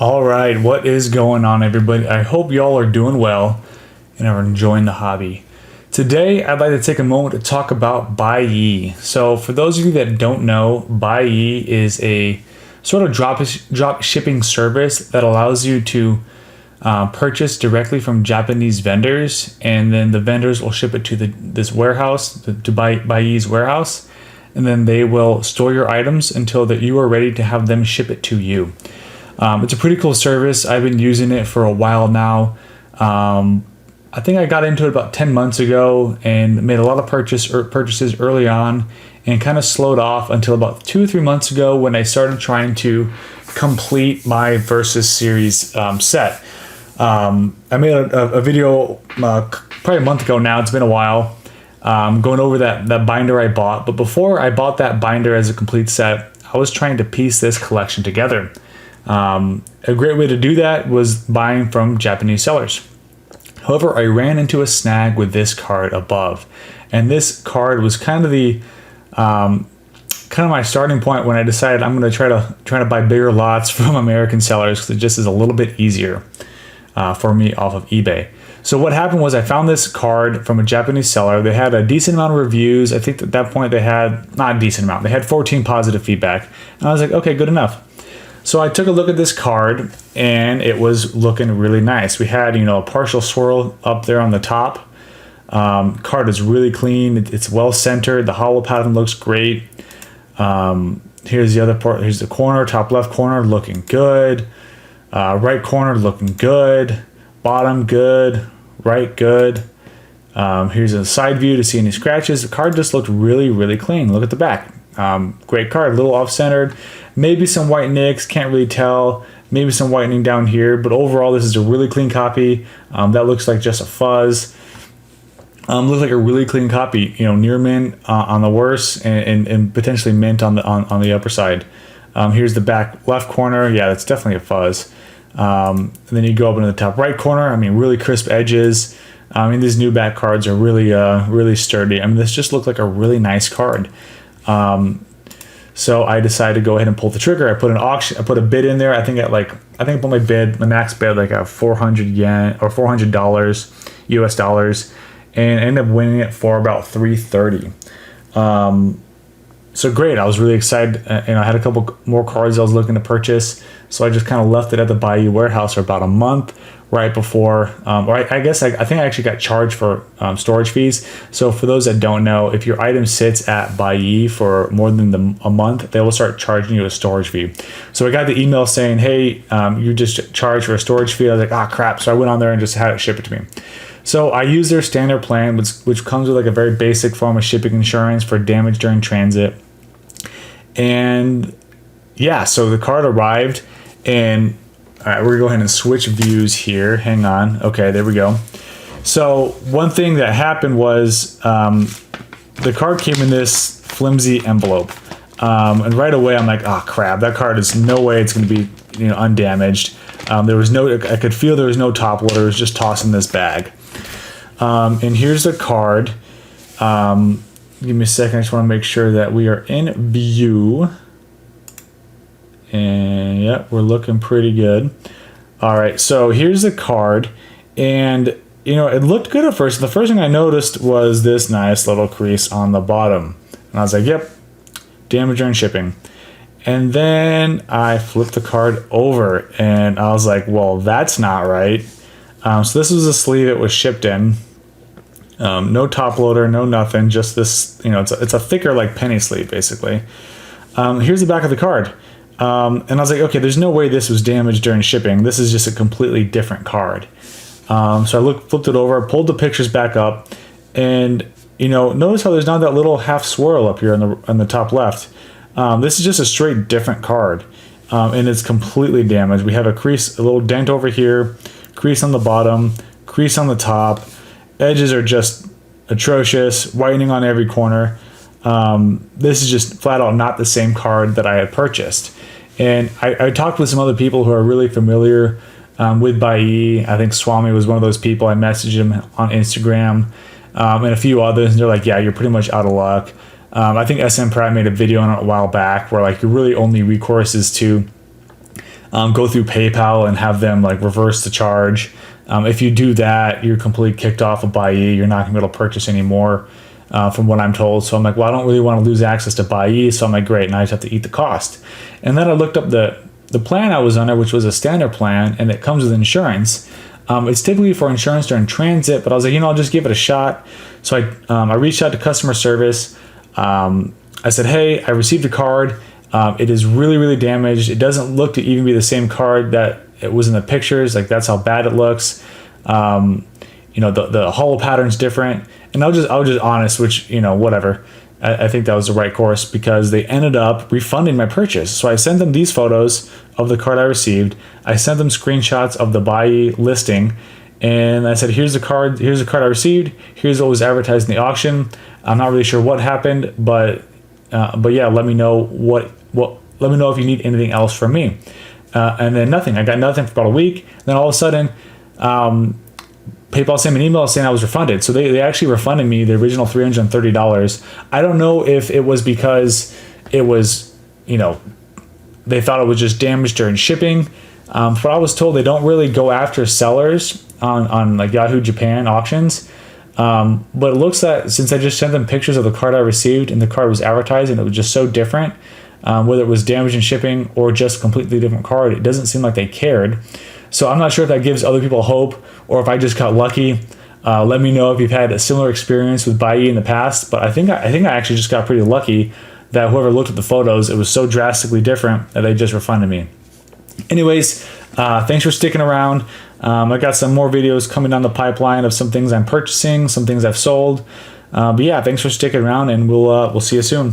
All right, what is going on, everybody? I hope y'all are doing well and are enjoying the hobby. Today, I'd like to take a moment to talk about Buyee. So, for those of you that don't know, Buyee is a sort of drop shipping service that allows you to purchase directly from Japanese vendors, and then the vendors will ship it to this warehouse, to Buyee's warehouse, and then they will store your items until that you are ready to have them ship it to you. It's a pretty cool service. I've been using it for a while now. I think I got into it about 10 months ago and made a lot of purchases early on and kind of slowed off until about 2 or 3 months ago when I started trying to complete my Versus series set. I made a video probably a month ago now. It's been a while. Going over that binder I bought. But before I bought that binder as a complete set, I was trying to piece this collection together. A great way to do that was buying from Japanese sellers. However, I ran into a snag with this card above, and this card was kind of my starting point when I decided I'm going to try to buy bigger lots from American sellers because it just is a little bit easier for me off of eBay. So what happened was I found this card from a Japanese seller. They had a decent amount of reviews. I think at that point they had not a decent amount. They had 14 positive feedback, and I was like, okay, good enough. So I took a look at this card and it was looking really nice. We had, a partial swirl up there on the top. Card is really clean. It's well centered. The hollow pattern looks great. Here's the other part. Here's the corner, top left corner looking good. Right corner looking good. Bottom good. Right good. Here's a side view to see any scratches. The card just looked really, really clean. Look at the back. Great card, a little off-centered, maybe some white nicks, can't really tell, maybe some whitening down here, but overall this is a really clean copy. That looks like just a fuzz. Looks like a really clean copy, near mint on the worst and potentially mint on the upper side. Here's the back left corner. Yeah, that's definitely a fuzz. And then you go up into the top right corner. Really crisp edges. These new back cards are really sturdy. This just looked like a really nice card. So I decided to go ahead and pull the trigger. I put a bid in there. I think I put my max bid like at 400 yen or $400 US dollars, and ended up winning it for about 330. So great. I was really excited. I had a couple more cards I was looking to purchase. So I just kind of left it at the Buyee warehouse for about a month right before, I think I actually got charged for storage fees. So for those that don't know, if your item sits at Buyee for more than a month, they will start charging you a storage fee. So I got the email saying, hey, you just charged for a storage fee. I was like, crap. So I went on there and just had it shipped to me. So I used their standard plan, which comes with like a very basic form of shipping insurance for damage during transit. And yeah, so the card arrived, and all right, we're gonna go ahead and switch views here. Hang on. Okay, there we go. So one thing that happened was the card came in this flimsy envelope, and right away I'm like, crap, that card is no way it's gonna be undamaged. I could feel there was no top loader. It was just tossing this bag. And here's the card. Give me a second. I just want to make sure that we are in view. And yep, we're looking pretty good. All right, so here's the card. And, it looked good at first. The first thing I noticed was this nice little crease on the bottom. And I was like, yep, damage during shipping. And then I flipped the card over and I was like, well, that's not right. So this was the sleeve it was shipped in. No top loader, no nothing, just this, it's a thicker like penny sleeve basically. Here's the back of the card. And I was like, okay, there's no way this was damaged during shipping. This is just a completely different card. So I flipped it over, pulled the pictures back up, and notice how there's not that little half swirl up here on the top left. This is just a straight different card, and it's completely damaged. We have a crease, a little dent over here, crease on the bottom, crease on the top. Edges are just atrocious, whitening on every corner. This is just flat out not the same card that I had purchased. And I talked with some other people who are really familiar with Buyee. I think Swami was one of those people. I messaged him on Instagram and a few others. And they're like, yeah, you're pretty much out of luck. I think SM Pratt made a video on it a while back where like your really only recourse is to go through PayPal and have them like reverse the charge. If you do that, you're completely kicked off of Buyee. You're not gonna be able to purchase anymore, from what I'm told. So I'm like, well, I don't really want to lose access to Buyee. So I'm like, great, now I just have to eat the cost. And then I looked up the plan I was under, which was a standard plan, and it comes with insurance. It's typically for insurance during transit, but I was like, I'll just give it a shot. So I reached out to customer service. I said, hey, I received a card. It is really, really damaged. It doesn't look to even be the same card that it was in the pictures. Like, that's how bad it looks. The hollow pattern's different. And I was just honest, which, whatever. I think that was the right course, because they ended up refunding my purchase. So I sent them these photos of the card I received. I sent them screenshots of the Buyee listing, and I said, here's the card I received. Here's what was advertised in the auction. I'm not really sure what happened, but yeah, let me know let me know if you need anything else from me. And then nothing. I got nothing for about a week. Then all of a sudden, PayPal sent me an email saying I was refunded. So they actually refunded me the original $330. I don't know if it was because it was, they thought it was just damaged during shipping. From what I was told, they don't really go after sellers on like Yahoo Japan auctions. But it looks that since I just sent them pictures of the card I received and the card was advertised and it was just so different, whether it was damaged in shipping or just a completely different card, it doesn't seem like they cared. So I'm not sure if that gives other people hope or if I just got lucky. Let me know if you've had a similar experience with Buyee in the past. But I think I actually just got pretty lucky that whoever looked at the photos, it was so drastically different that they just refunded me. Anyways, thanks for sticking around. I got some more videos coming down the pipeline of some things I'm purchasing, some things I've sold. But yeah, thanks for sticking around, and we'll see you soon.